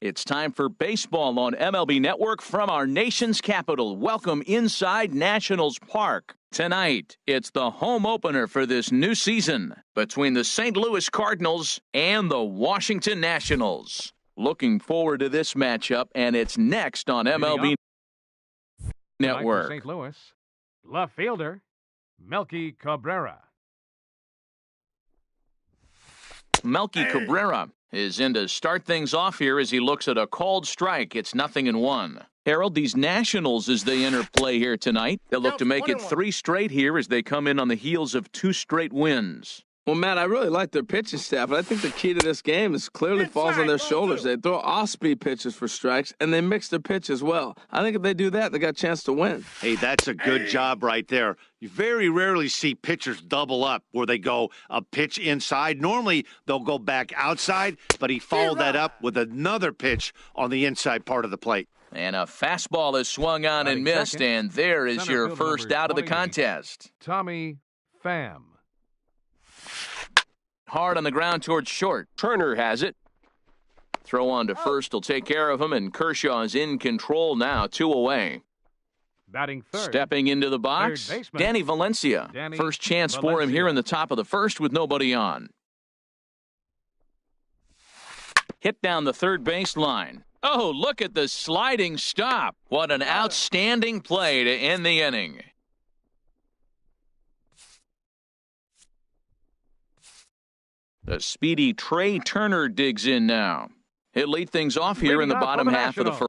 It's time for baseball on MLB Network from our nation's capital. Welcome inside Nationals Park. Tonight, it's the home opener for this new season between the St. Louis Cardinals and the Washington Nationals. Looking forward to this matchup, and it's next on MLB Network. St. Louis, left fielder, Melky Cabrera. Melky Cabrera is in to start things off here as he looks at a called strike. It's 0-1. Harold, these Nationals, as they enter play here tonight, they'll look to make it 3 straight here as they come in on the heels of 2 straight wins. Well, Matt, I really like their pitching staff, but I think the key to this game is clearly falls on their shoulders. They throw off-speed pitches for strikes, and they mix their pitch as well. I think if they do that, they got a chance to win. Hey, that's a good job right there. You very rarely see pitchers double up where they go a pitch inside. Normally, they'll go back outside, but he followed that up with another pitch on the inside part of the plate. And a fastball is swung on and missed, and there is your first out of the contest. Tommy Pham. Hard on the ground towards short. Turner has it. Throw on to first will take care of him, and Kershaw is in control now, 2 away. Batting third. Stepping into the box, Danny Valencia. First chance for him here in the top of the first with nobody on. Hit down the third baseline. Oh, look at the sliding stop. What an outstanding play to end the inning. The speedy Trey Turner digs in now. He'll lead things off here in the bottom half of the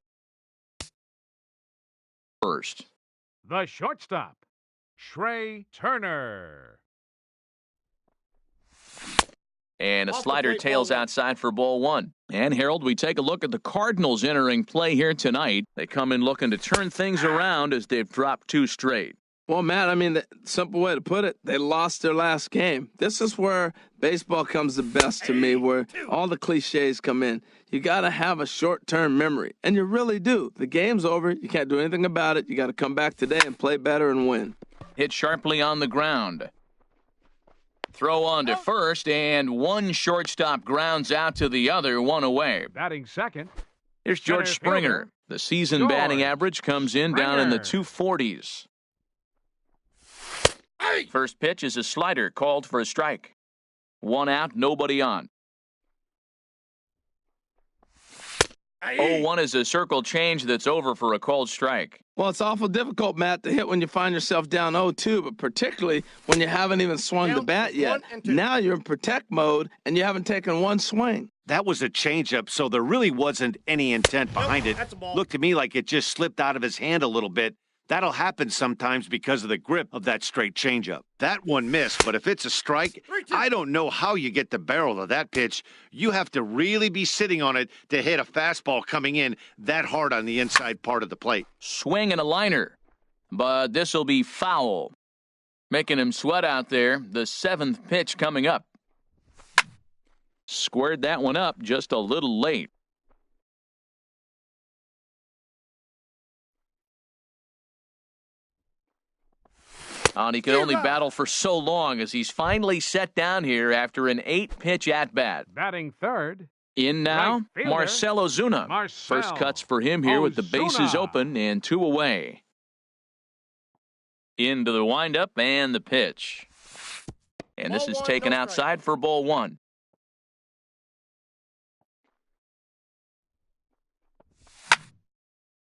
first. The shortstop, Trey Turner. And a slider tails outside for ball 1. And, Harold, we take a look at the Cardinals entering play here tonight. They come in looking to turn things around as they've dropped 2 straight. Well, Matt, I mean, the simple way to put it, they lost their last game. This is where baseball comes the best to me, where all the cliches come in. You got to have a short-term memory, and you really do. The game's over. You can't do anything about it. You got to come back today and play better and win. Hit sharply on the ground. Throw on to first, and one shortstop grounds out to the other, 1 away. Batting second. Here's George Springer. The season batting average comes in down in the 240s. First pitch is a slider called for a strike. 1 out, nobody on. 0-1 is a circle change that's over for a called strike. Well, it's awful difficult, Matt, to hit when you find yourself down 0-2, but particularly when you haven't even swung the bat yet. Now you're in protect mode, and you haven't taken 1 swing. That was a changeup, so there really wasn't any intent behind it. Looked to me like it just slipped out of his hand a little bit. That'll happen sometimes because of the grip of that straight changeup. That one missed, but if it's a strike, I don't know how you get the barrel of that pitch. You have to really be sitting on it to hit a fastball coming in that hard on the inside part of the plate. Swing and a liner, but this will be foul. Making him sweat out there. The 7th pitch coming up. Squared that one up just a little late. And he could only battle for so long as he's finally set down here after an 8-pitch at-bat. Batting third. In now, Marcell Ozuna. First cuts for him here with the bases open and 2 away. Into the windup and the pitch. And this is taken outside for ball 1.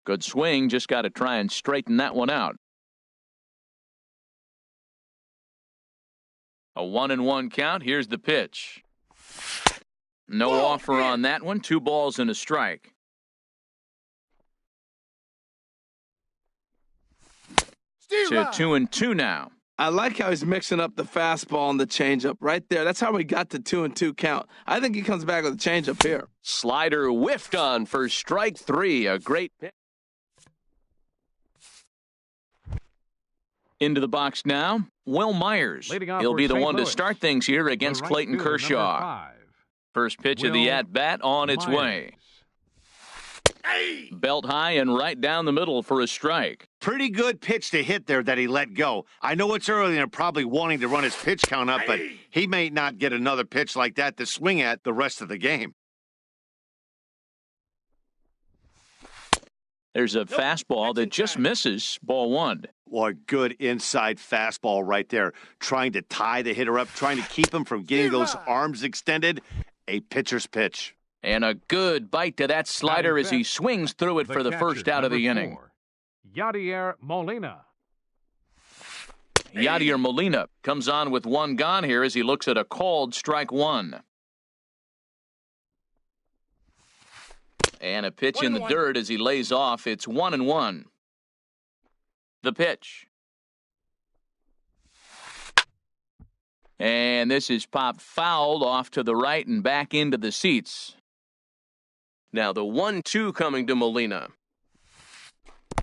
Good swing, just got to try and straighten that one out. A 1-1 count. Here's the pitch. No offer on that one. 2 balls and a strike. To 2-2 now. I like how he's mixing up the fastball and the changeup right there. That's how we got to 2-2 count. I think he comes back with a changeup here. Slider whiffed on for strike 3. A great pitch. Into the box now, Will Myers. He'll be the one to start things here against Clayton Kershaw. First pitch of the at-bat on its way. Belt high and right down the middle for a strike. Pretty good pitch to hit there that he let go. I know it's early and they're probably wanting to run his pitch count up, but he may not get another pitch like that to swing at the rest of the game. There's a fastball that just misses, ball one. Well, a good inside fastball right there. Trying to tie the hitter up, trying to keep him from getting those arms extended. A pitcher's pitch. And a good bite to that slider as he swings through it for the first out of the inning. Yadier Molina. Yadier Molina comes on with one gone here as he looks at a called strike one. And a pitch in the dirt as he lays off. It's 1-1. The pitch. And this is popped fouled off to the right and back into the seats. Now the 1-2 coming to Molina.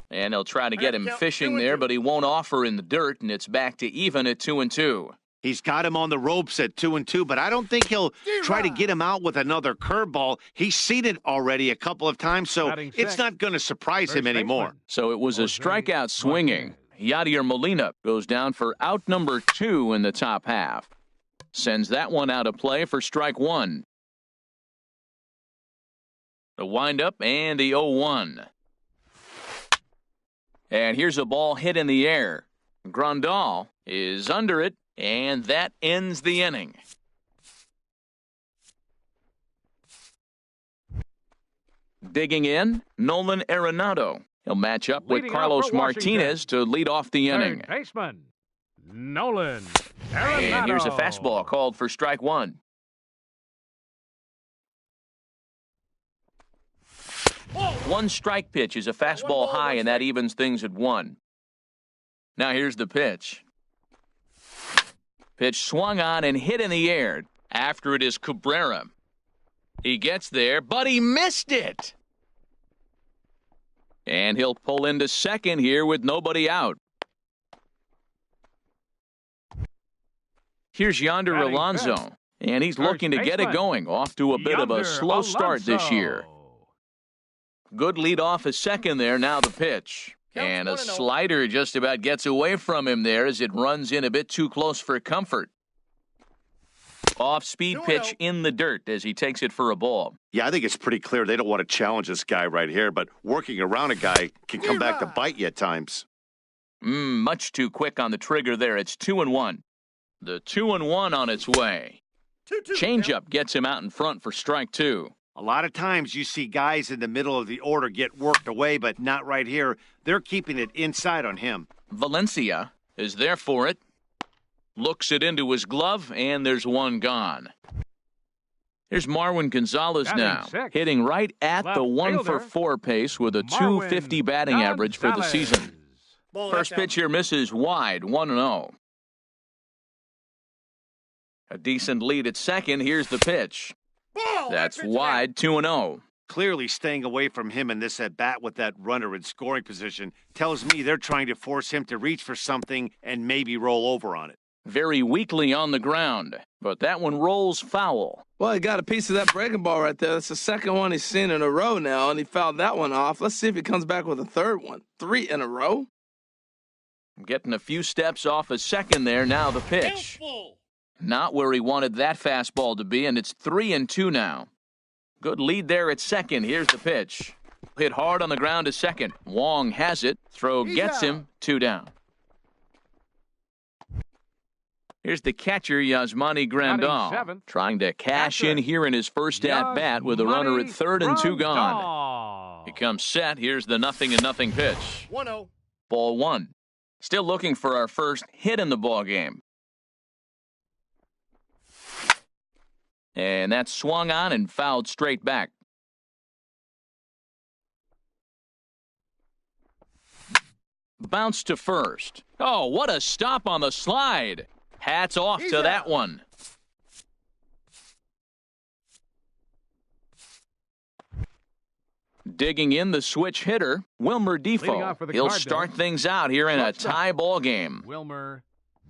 And they'll try to get him fishing there, but he won't offer in the dirt, and it's back to even at 2-2. He's got him on the ropes at 2-2, but I don't think he'll try to get him out with another curveball. He's seen it already a couple of times, so it's not going to surprise him anymore. So it was a strikeout swinging. Yadier Molina goes down for out number 2 in the top half. Sends that one out of play for strike one. The windup and the 0-1. And here's a ball hit in the air. Grandal is under it, and that ends the inning. Digging in, Nolan Arenado. He'll match up with Carlos Martinez to lead off the inning. Third baseman, Nolan Arenado. And here's a fastball called for strike one. One strike pitch is a fastball high, and that evens things at 1. Now here's the pitch. Pitch swung on and hit in the air. After it is Cabrera. He gets there, but he missed it. And he'll pull into second here with nobody out. Here's Yonder Alonso, and he's looking to get it going. Off to a bit of a slow start this year. Good lead off a second there. Now the pitch. And a slider just about gets away from him there as it runs in a bit too close for comfort. Off-speed pitch in the dirt as he takes it for a ball. Yeah, I think it's pretty clear they don't want to challenge this guy right here, but working around a guy can come back to bite you at times. Much too quick on the trigger there. It's 2-1. The 2-1 on its way. Changeup gets him out in front for strike two. A lot of times you see guys in the middle of the order get worked away, but not right here. They're keeping it inside on him. Valencia is there for it. Looks it into his glove, and there's one gone. Here's Marwin Gonzalez now, hitting right at the 1-for-4 pace with a .250 batting average for the season. First pitch here misses wide, 1-0. A decent lead at second. Here's the pitch. That's wide, 2-0. Clearly staying away from him in this at-bat with that runner in scoring position tells me they're trying to force him to reach for something and maybe roll over on it. Very weakly on the ground, but that one rolls foul. Well, he got a piece of that breaking ball right there. That's the second one he's seen in a row now, and he fouled that one off. Let's see if he comes back with a third one. 3 in a row. Getting a few steps off a second there. Now the pitch. Not where he wanted that fastball to be, and it's 3-2 now. Good lead there at second. Here's the pitch. Hit hard on the ground to second. Wong has it. Throw gets him. 2 down. Here's the catcher, Yasmani Grandal, trying to cash in here in his first at-bat with a runner at third and 2 gone. He comes set. Here's the 0-0 pitch. 1-0. Ball 1. Still looking for our first hit in the ball game. And that's swung on and fouled straight back. Bounce to first. Oh, what a stop on the slide. Hats off to that one. Digging in the switch hitter, Wilmer Defoe. He'll start things out here in a tie ball game. Wilmer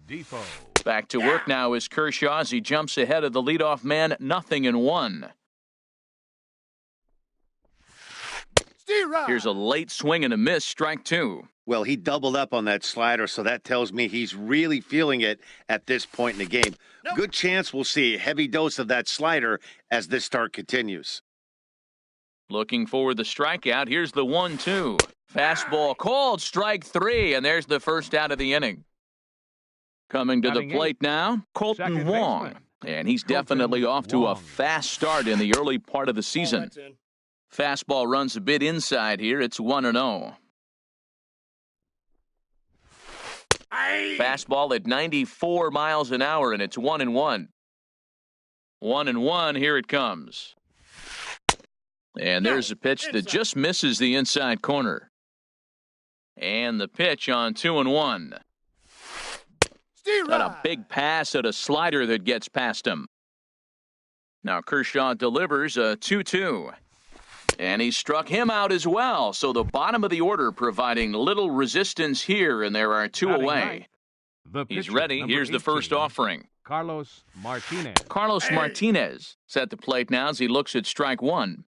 Defoe. Back to work now is Kershaw as he jumps ahead of the leadoff man, 0-1. Here's a late swing and a miss, strike 2. Well, he doubled up on that slider, so that tells me he's really feeling it at this point in the game. Good chance we'll see a heavy dose of that slider as this start continues. Looking for the strikeout. Here's the 1-2. Fastball called, strike 3, and there's the first out of the inning. Coming to the plate now, Colton Wong. And he's definitely off to a fast start in the early part of the season. Fastball runs a bit inside here. It's 1-0. Fastball at 94 miles an hour, and it's 1-1. 1-1, here it comes. And there's a pitch that just misses the inside corner. And the pitch on 2-1. Got a big pass at a slider that gets past him. Now Kershaw delivers a 2-2. And he struck him out as well. So the bottom of the order providing little resistance here, and there are 2 away. He's ready. Here's the first offering. Carlos Martinez. Carlos Martinez is at the plate now as he looks at strike 1.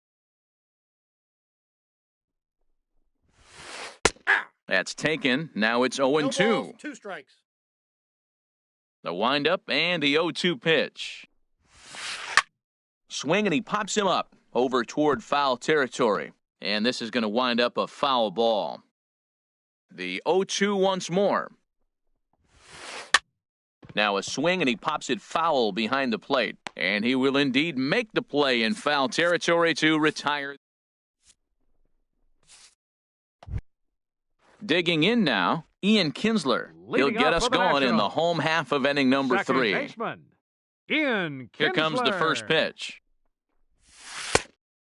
That's taken. Now it's 0-2. 2 strikes. The windup and the 0-2 pitch. Swing, and he pops him up over toward foul territory. And this is going to wind up a foul ball. The 0-2 once more. Now a swing, and he pops it foul behind the plate. And he will indeed make the play in foul territory to retire. Digging in now, Ian Kinsler. He'll get us going in the home half of inning number 3. Baseman, Ian Kinsler. Here comes the first pitch.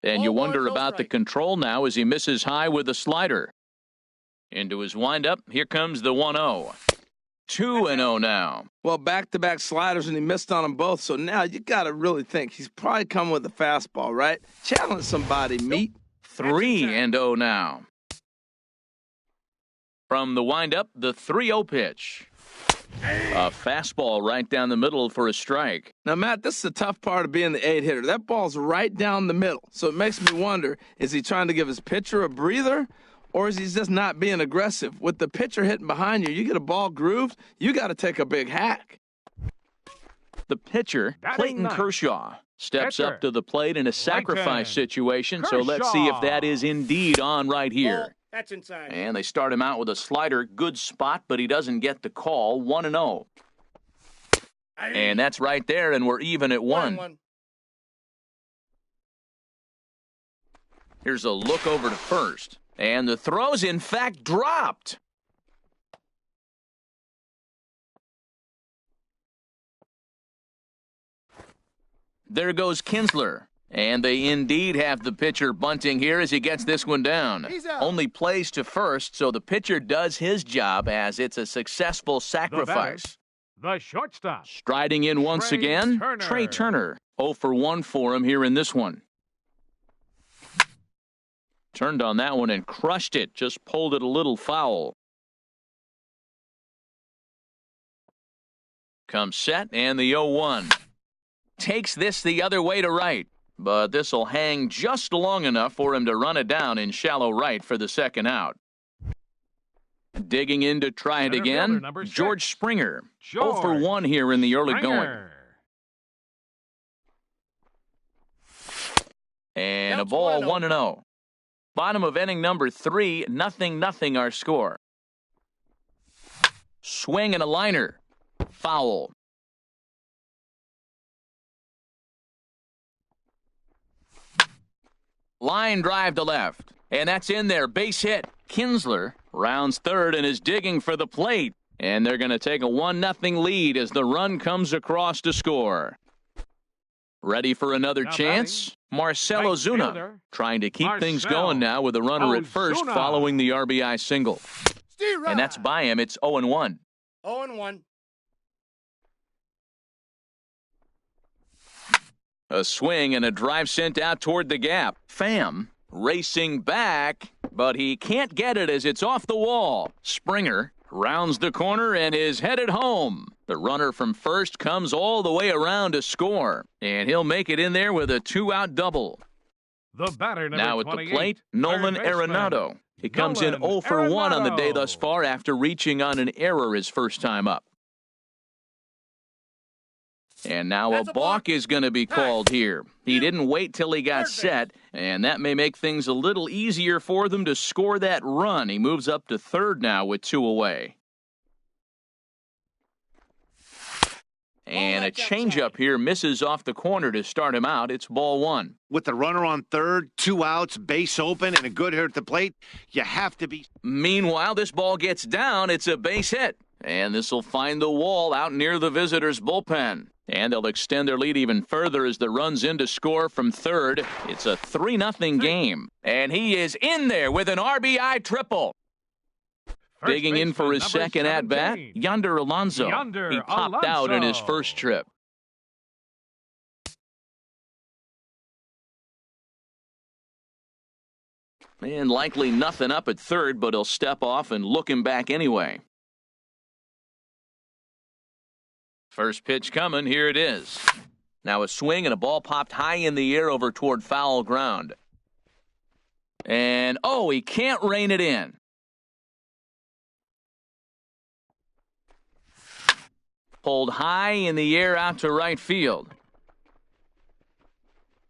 And you wonder about the control now as he misses high with the slider. Into his windup, here comes the 1-0. 2-0 now. Well, back-to-back sliders, and he missed on them both. So now you got to really think. He's probably coming with a fastball, right? Challenge somebody, meet. 3-0 now. From the windup, the 3-0 pitch. A fastball right down the middle for a strike. Now, Matt, this is the tough part of being the 8-hitter. That ball's right down the middle. So it makes me wonder, is he trying to give his pitcher a breather, or is he just not being aggressive? With the pitcher hitting behind you, you get a ball grooved, you got to take a big hack. The pitcher, Clayton Kershaw, steps up to the plate in a sacrifice situation. So let's see if that is indeed on right here. That's inside. And they start him out with a slider. Good spot, but he doesn't get the call. 1-0. And that's right there, and we're even at 1. Here's a look over to first. And the throw's, in fact, dropped. There goes Kinsler. And they indeed have the pitcher bunting here as he gets this one down. Only plays to first, so the pitcher does his job as it's a successful sacrifice. The shortstop. Striding in once again, Trey Turner. 0 for 1 for him here in this one. Turned on that one and crushed it. Just pulled it a little foul. Comes set, and the 0-1. Takes this the other way to right. But this will hang just long enough for him to run it down in shallow right for the second out. Digging in to try it again, George Springer. 0 for 1 here in the early going. And a ball 1-0. Bottom of inning number 3, 0-0 our score. Swing and a liner. Foul. Line drive to left. And that's in there. Base hit. Kinsler rounds third and is digging for the plate. And they're going to take a 1-0 lead as the run comes across to score. Ready for another chance? Marcell Ozuna trying to keep things going now with a runner at first following the RBI single. And that's by him. It's 0-1. 0-1. A swing and a drive sent out toward the gap. Pham racing back, but he can't get it as it's off the wall. Springer rounds the corner and is headed home. The runner from first comes all the way around to score, and he'll make it in there with a 2-out double. The batter now at the plate, Nolan Arenado. He comes in 0 for 1 on the day thus far after reaching on an error his first time up. And now That's a a balk. balk is going to be called here. He didn't wait till he got Third base. set, and that may make things a little easier for them to score that run. He moves up to third now with 2 away. And a that's changeup outside. here misses off the corner to start him out. It's ball 1. With the runner on third, 2 outs, base open, and a good hit at the plate, you have to be. Meanwhile, this ball gets down. It's a base hit. And this will find the wall out near the visitors' bullpen. And they'll extend their lead even further as the run's in to score from third. It's a 3-0 game. And he is in there with an RBI triple. First Digging in for baseman, his number second at-bat, 17. Yonder Alonso. Yonder He popped out in his Alonso. first trip. And likely nothing up at third, but he'll step off and look him back anyway. First pitch coming, here it is. Now a swing and a ball popped high in the air over toward foul ground. And, oh, he can't rein it in. Pulled high in the air out to right field.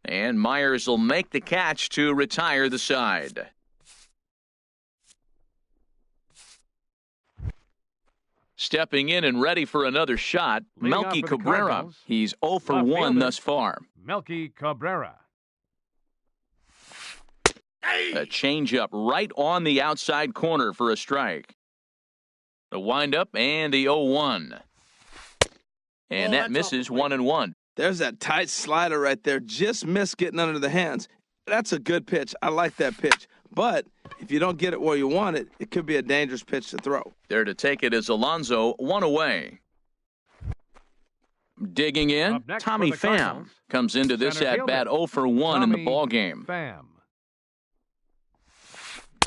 And Myers will make the catch to retire the side. Stepping in and ready for another shot, Leading off Melky for the Cabrera. Cardinals, He's 0 for left 1 fielder. thus far. Melky Cabrera. A changeup right on the outside corner for a strike. The windup and the 0-1. And that Oh, that's misses off the plate. 1-1. There's that tight slider right there. Just missed getting under the hands. That's a good pitch. I like that pitch. But if you don't get it where you want it, it could be a dangerous pitch to throw. There to take it is Alonso, 1 away. Digging in, Up next Tommy for the Pham Cardinals, comes into this center at-bat fielder, 0 for 1 in the Tommy ball game. Pham.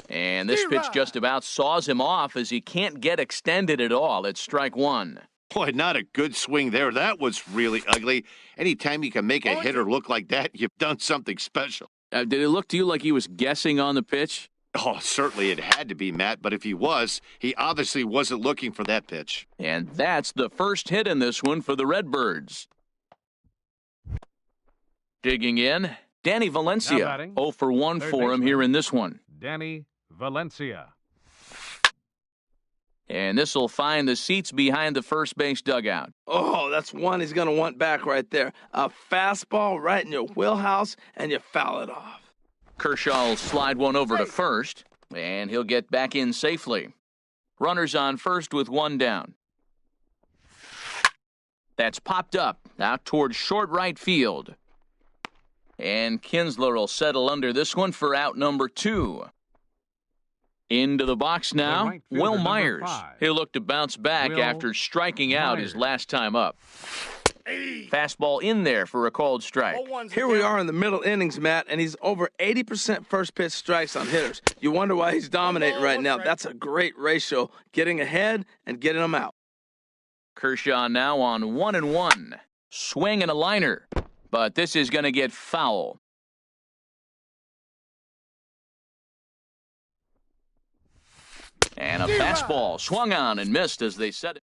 And this pitch just about saws him off as he can't get extended at all. It's strike 1. Boy, not a good swing there. That was really ugly. Anytime you can make a hitter look like that, you've done something special. Did it look to you like he was guessing on the pitch? Oh, certainly it had to be, Matt, but if he was, he obviously wasn't looking for that pitch. And that's the first hit in this one for the Redbirds. Digging in, Danny Now Valencia. batting, 0 for 1 third for him baseman. here in this one. Danny Valencia. And this will find the seats behind the first base dugout. Oh, that's one he's going to want back right there. A fastball right in your wheelhouse, and you foul it off. Kershaw will slide one over to first, and he'll get back in safely. Runners on first with 1 down. That's popped up out towards short right field. And Kinsler will settle under this one for out number 2. Into the box now, right fielder, Will number Myers. 5. He'll look to bounce back Will after striking out his Myers. last time up. Fastball in there for a called strike. 0-1's Here we are in the middle innings, Matt, and he's over 80% first pitch strikes on hitters. You wonder why he's dominating right now. That's a great ratio, getting ahead and getting them out. Kershaw now on 1-1. Swing and a liner, but this is going to get foul. And a fastball swung on and missed as they said it.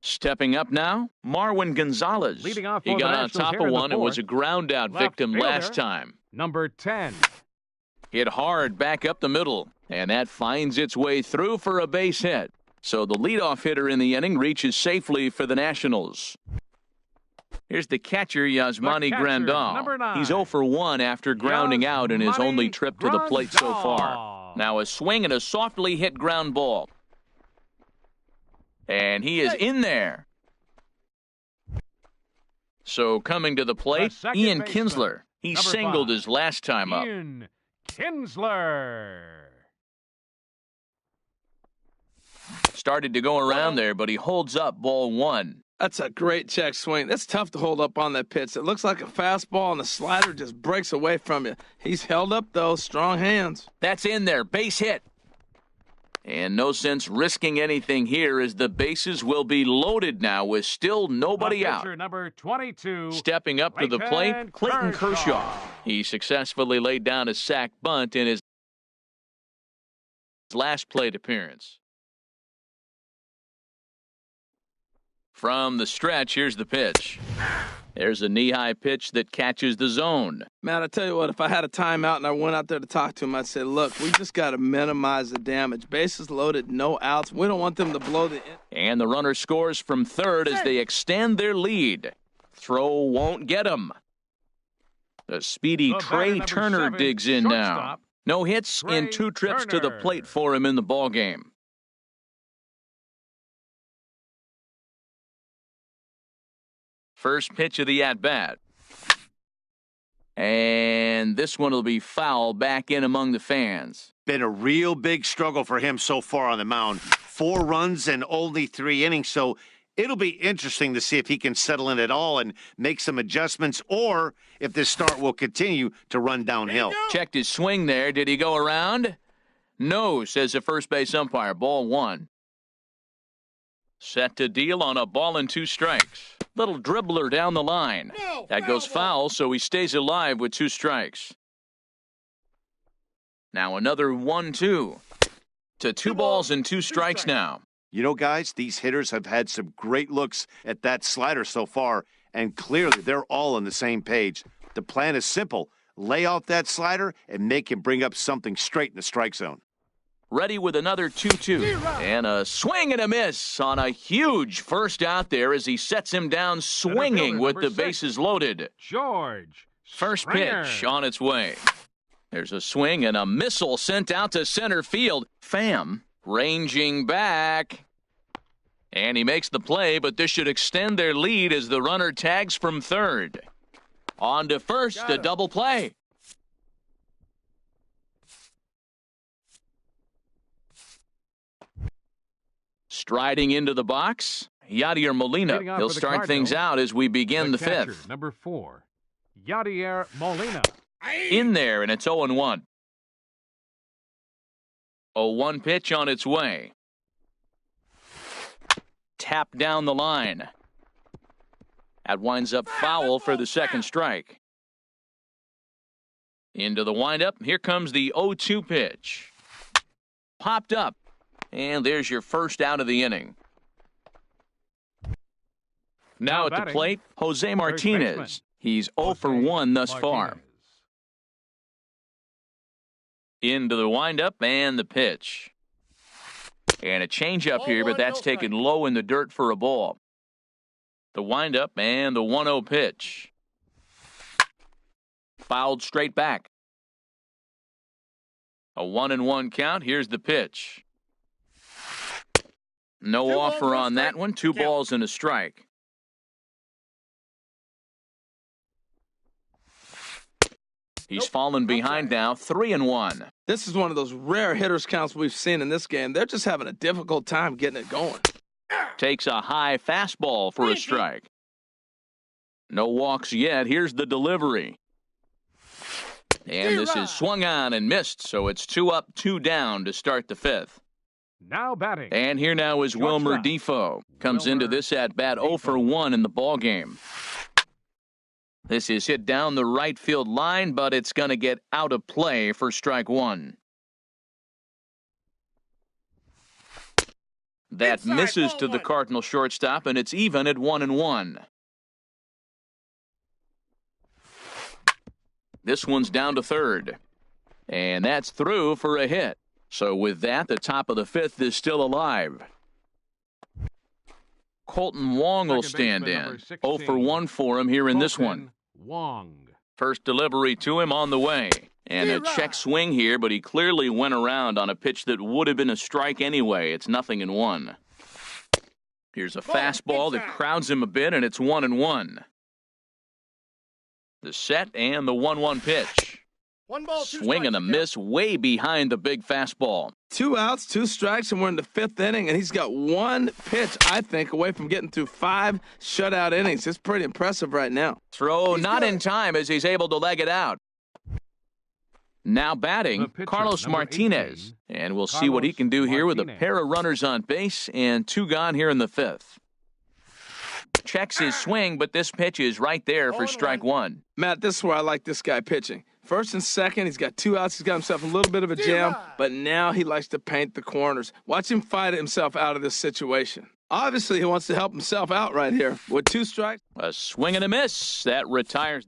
Stepping up now, Marwin Gonzalez. Leading off He for the got on Nationals top here of in the one and was a fourth. ground out Left victim fielder. last time. Number 10. Hit hard back up the middle, and that finds its way through for a base hit. So the leadoff hitter in the inning reaches safely for the Nationals. Here's the catcher, Yasmani catcher, Grandal. number 9. He's 0 for 1 after grounding out in his Yasmani only trip to the plate so far. Grandal. Now a swing and a softly hit ground ball. And he is in there. So coming to the plate, The second Ian baseman, Kinsler. He number singled 5. his last time up. Ian Kinsler. Started to go around there, but he holds up ball 1. That's a great check swing. That's tough to hold up on that pitch. It looks like a fastball, and the slider just breaks away from you. He's held up, though. Strong hands. That's in there. Base hit. And no sense risking anything here as the bases will be loaded now with still nobody The out. pitcher, number 22. Stepping up to the plate, Clayton Kershaw. He successfully laid down a sac bunt in his last plate appearance. From the stretch, here's the pitch. There's a knee-high pitch that catches the zone. Man, I tell you what, if I had a timeout and I went out there to talk to him, I'd say, look, we just got to minimize the damage. Bases loaded, no outs. We don't want them to blow the... And the runner scores from third as they extend their lead. Throw won't get him. The speedy Trey Turner digs in now. No hits in 2 trips to the plate for him in the ballgame. First pitch of the at-bat. And this one will be foul back in among the fans. Been a real big struggle for him so far on the mound. 4 runs and only 3 innings, so it'll be interesting to see if he can settle in at all and make some adjustments, or if this start will continue to run downhill. Checked his swing there. Did he go around? No, says the first base umpire. Ball 1. Set to deal on a ball and 2 strikes. Little dribbler down the line. That goes foul, so he stays alive with 2 strikes. Now another 1-2 to 2 balls and 2 strikes now. You know, guys, these hitters have had some great looks at that slider so far, and clearly they're all on the same page. The plan is simple. Lay off that slider and make him bring up something straight in the strike zone. Ready with another 2-2. And a swing and a miss on a huge first out there as he sets him down swinging with the bases loaded. George First Springer. pitch on its way. There's a swing and a missile sent out to center field. Pham ranging back. And he makes the play, but this should extend their lead as the runner tags from third. On to first, a double play. Striding into the box, Yadier Molina. Leading off He'll for the start things Cardinals, out as we begin the catcher, fifth. number 4, Yadier Molina. In there, and it's 0-1. 0-1 pitch on its way. Tap down the line. That winds up foul for the second strike. Into the windup. Here comes the 0-2 pitch. Popped up. And there's your first out of the inning. Now at the plate, Jose Martinez. He's 0 for 1 thus far. Into the windup and the pitch. And a changeup here, but that's taken low in the dirt for a ball. The windup and the 1-0 pitch. Fouled straight back. A 1-1 count. Here's the pitch. No offer on that one. 2 balls and a strike. He's fallen behind now, 3-1. This is one of those rare hitters counts we've seen in this game. They're just having a difficult time getting it going. Takes a high fastball for a strike. No walks yet. Here's the delivery. And this is swung on and missed, so it's 2 up, 2 down to start the fifth. Now batting. And here now is Wilmer Defoe. Comes into this at-bat 0 for 1 in the ballgame. This is hit down the right field line, but it's going to get out of play for strike 1. That misses to the Cardinal shortstop, and it's even at 1-1. This one's down to third. And that's through for a hit. So with that, the top of the fifth is still alive. Colton Wong will stand in. 0 for 1 for him here in this one. Wong. First delivery to him on the way. And a check swing here, but he clearly went around on a pitch that would have been a strike anyway. It's 0-1. Here's a fastball that crowds him a bit, and it's 1-1. The set and the 1-1 pitch. 1 ball, 2 Swing and a miss way behind the big fastball. 2 outs, 2 strikes, and we're in the 5th inning, and he's got 1 pitch, I think, away from getting through 5 shutout innings. It's pretty impressive right now. Throw not in time as he's able to leg it out. Now batting, pitcher, Carlos number Martinez. 18, And we'll see what he can do here with a Martinez. pair of runners on base and 2 gone here in the 5th. Checks his swing, but this pitch is right there for strike 1. Matt, this is where I like this guy pitching. First and second, he's got 2 outs. He's got himself a little bit of a jam, but now he likes to paint the corners. Watch him fight himself out of this situation. Obviously, he wants to help himself out right here. With 2 strikes. A swing and a miss. That retires.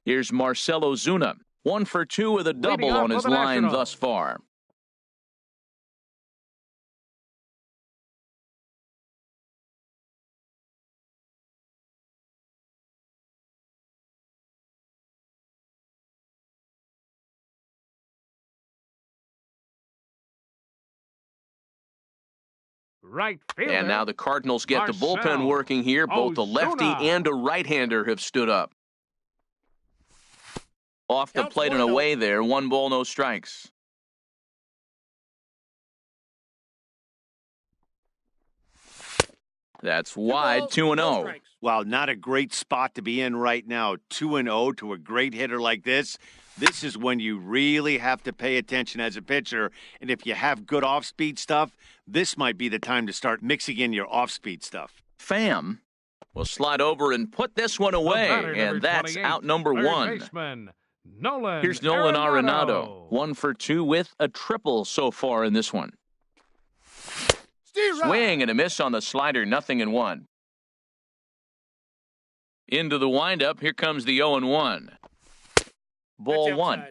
Here's Marcell Ozuna. 1 for 2 with a double on his line thus far. Right fielder. And now the Cardinals get the Marcell bullpen working here. Both a lefty Ozuna. and a right-hander have stood up. Off the plate and away there. 1 ball, no strikes. That's wide, 2-0. Wow, not a great spot to be in right now. 2-0 to a great hitter like this. This is when you really have to pay attention as a pitcher. And if you have good off-speed stuff, this might be the time to start mixing in your off-speed stuff. Pham will slide over and put this one away. And that's out number 1. Baseman, Nolan Here's Nolan Arenado. Arenado. 1 for 2 with a triple so far in this one. Swing and a miss on the slider, 0-1. Into the windup, here comes the 0-1. Ball 1.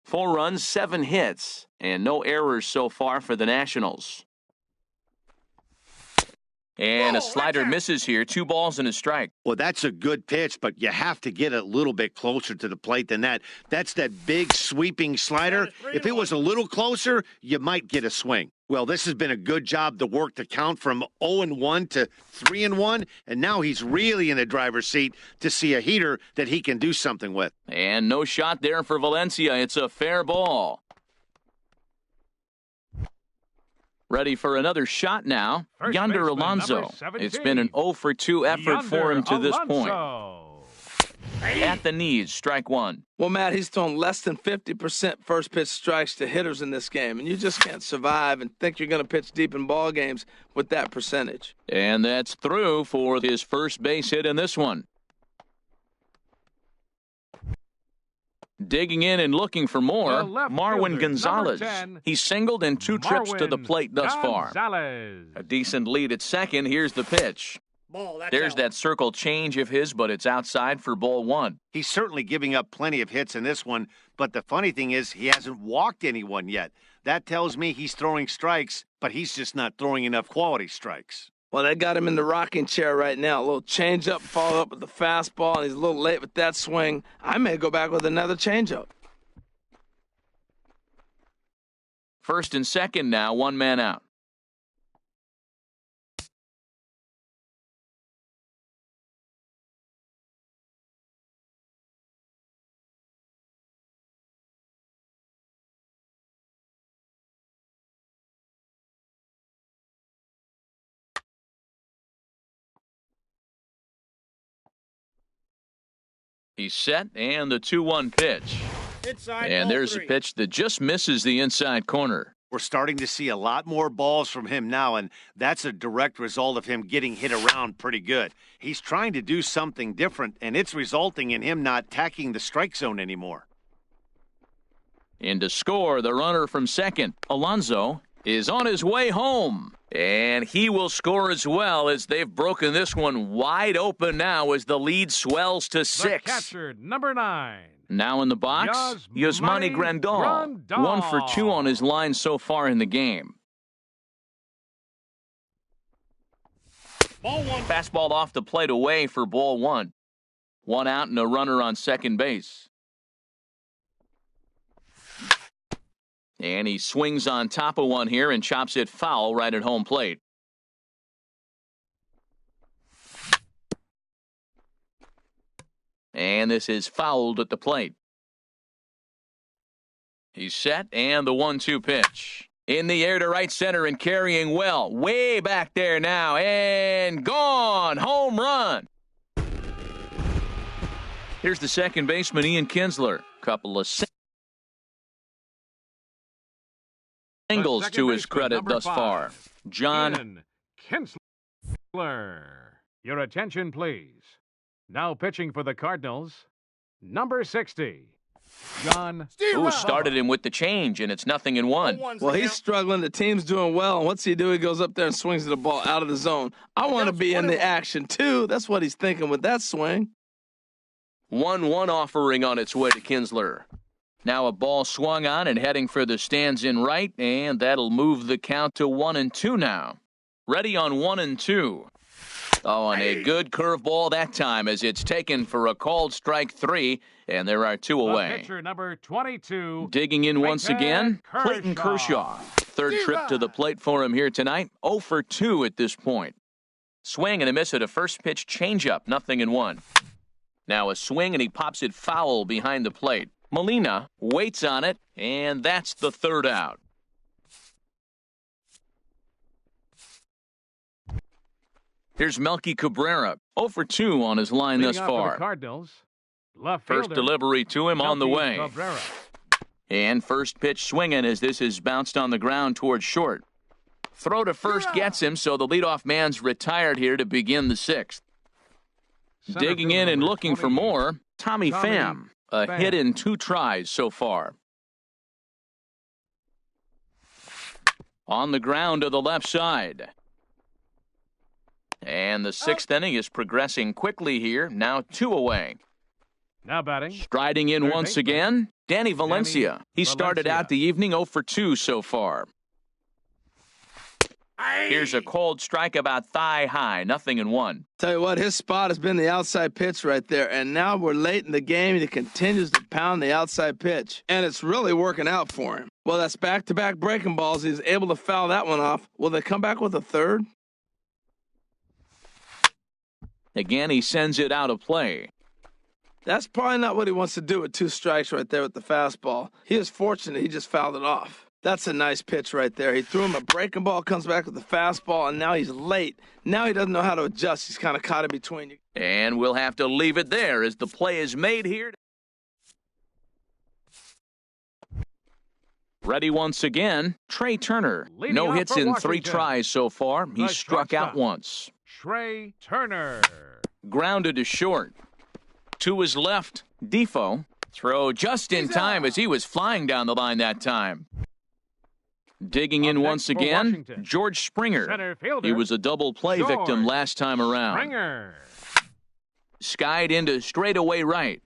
4 runs, 7 hits, and no errors so far for the Nationals. And a slider misses here. 2 balls and a strike. Well, that's a good pitch, but you have to get a little bit closer to the plate than that. That's that big sweeping slider. If it was a little closer, you might get a swing. Well, this has been a good job to work the count from 0-1 to 3-1, and now he's really in the driver's seat to see a heater that he can do something with. And no shot there for Valencia. It's a fair ball. Ready for another shot now. First Yonder baseman, Alonso. number 17. It's been an 0 for 2 effort for him to this point. Alonso. At the knees, strike 1. Well, Matt, he's thrown less than 50% first pitch strikes to hitters in this game, and you just can't survive and think you're going to pitch deep in ball games with that percentage. And that's through for his first base hit in this one. Digging in and looking for more, Marwin fielder, Gonzalez. number 10, He's singled in 2 trips to the Marwin plate thus far. Gonzalez. A decent lead at second. Here's the pitch. There's that circle change of his, but it's outside for ball 1. He's certainly giving up plenty of hits in this one, but the funny thing is he hasn't walked anyone yet. That tells me he's throwing strikes, but he's just not throwing enough quality strikes. Well, they got him in the rocking chair right now. A little changeup, follow up with the fastball, and he's a little late with that swing. I may go back with another changeup. First and second now, 1 man out. He's set, and the 2-1 pitch. Inside, And ball there's 3. a pitch that just misses the inside corner. We're starting to see a lot more balls from him now, and that's a direct result of him getting hit around pretty good. He's trying to do something different, and it's resulting in him not attacking the strike zone anymore. And to score, the runner from second, Alonso, is on his way home. And he will score as well, as they've broken this one wide open now as the lead swells to 6. The catcher, number 9. Now in the box, Yasmani Grandal. 1 for 2 on his line so far in the game. Ball 1. Fastball off the plate away for ball 1. 1 out and a runner on second base. And he swings on top of one here and chops it foul right at home plate. And this is fouled at the plate. He's set, and the 1-2 pitch. In the air to right center and carrying well. Way back there now, and gone. Home run. Here's the second baseman, Ian Kinsler. Couple of singles to his credit thus far. John Ian Kinsler. Your attention, please. Now pitching for the Cardinals, number 60, John. Ooh, started him with the change, and it's 0-1. Well, he's struggling. The team's doing well. And what's he do? He goes up there and swings the ball out of the zone. I want to be in the action, too. That's what he's thinking with that swing. 1-1 offering on its way to Kinsler. Now a ball swung on and heading for the stands in right, and that'll move the count to 1-2 now. Ready on 1-2. Oh, and a good curveball that time as it's taken for a called strike 3, and there are 2 away. Pitcher number 22. Digging in once again, Clayton Kershaw. Third trip to the plate for him here tonight. 0 for 2 at this point. Swing and a miss at a first pitch changeup, 0-1. Now a swing and he pops it foul behind the plate. Molina waits on it, and that's the third out. Here's Melky Cabrera, 0 for 2 on his line thus far. Cardinals. Left First fielder, delivery to him on the way. Cabrera. And first pitch swinging as this is bounced on the ground towards short. Throw to first gets him, so the leadoff man's retired here to begin the 6th. Digging in and looking for more, Tommy Pham. A hit in 2 tries so far. On the ground to the left side. And the 6th inning is progressing quickly here. Now 2 away. Now batting. Striding in once again, Danny Valencia. He started out the evening 0 for 2 so far. Here's a cold strike about thigh high, 0-1. Tell you what, his spot has been the outside pitch right there, and now we're late in the game, and he continues to pound the outside pitch, and it's really working out for him. Well, that's back-to-back breaking balls. He's able to foul that one off. Will they come back with a third? Again, he sends it out of play. That's probably not what he wants to do with 2 strikes right there with the fastball. He is fortunate he just fouled it off. That's a nice pitch right there. He threw him a breaking ball, comes back with the fastball, and now he's late. Now he doesn't know how to adjust. He's kind of caught in between you. And we'll have to leave it there as the play is made here. Ready once again, Trey Turner. No hits in 3 tries so far. He's struck out once. Trey Turner. Grounded to short. To his left, Defoe. Throw just in time as he was flying down the line that time. Digging in once again, George Springer. He was a double play victim last time around. Springer. Skied into straightaway right.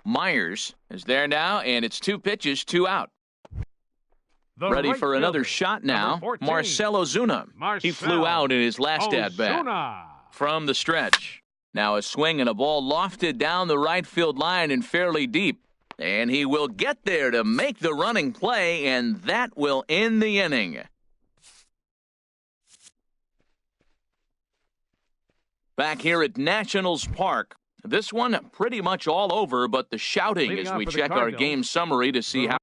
Myers is there now, and it's 2 pitches, 2 out. Ready for another shot now, Marcell Ozuna. He flew out in his last at-bat from the stretch. Now a swing and a ball lofted down the right field line and fairly deep. And he will get there to make the running play, and that will end the inning. Back here at Nationals Park. This one pretty much all over, but the shouting as we check our game summary to see how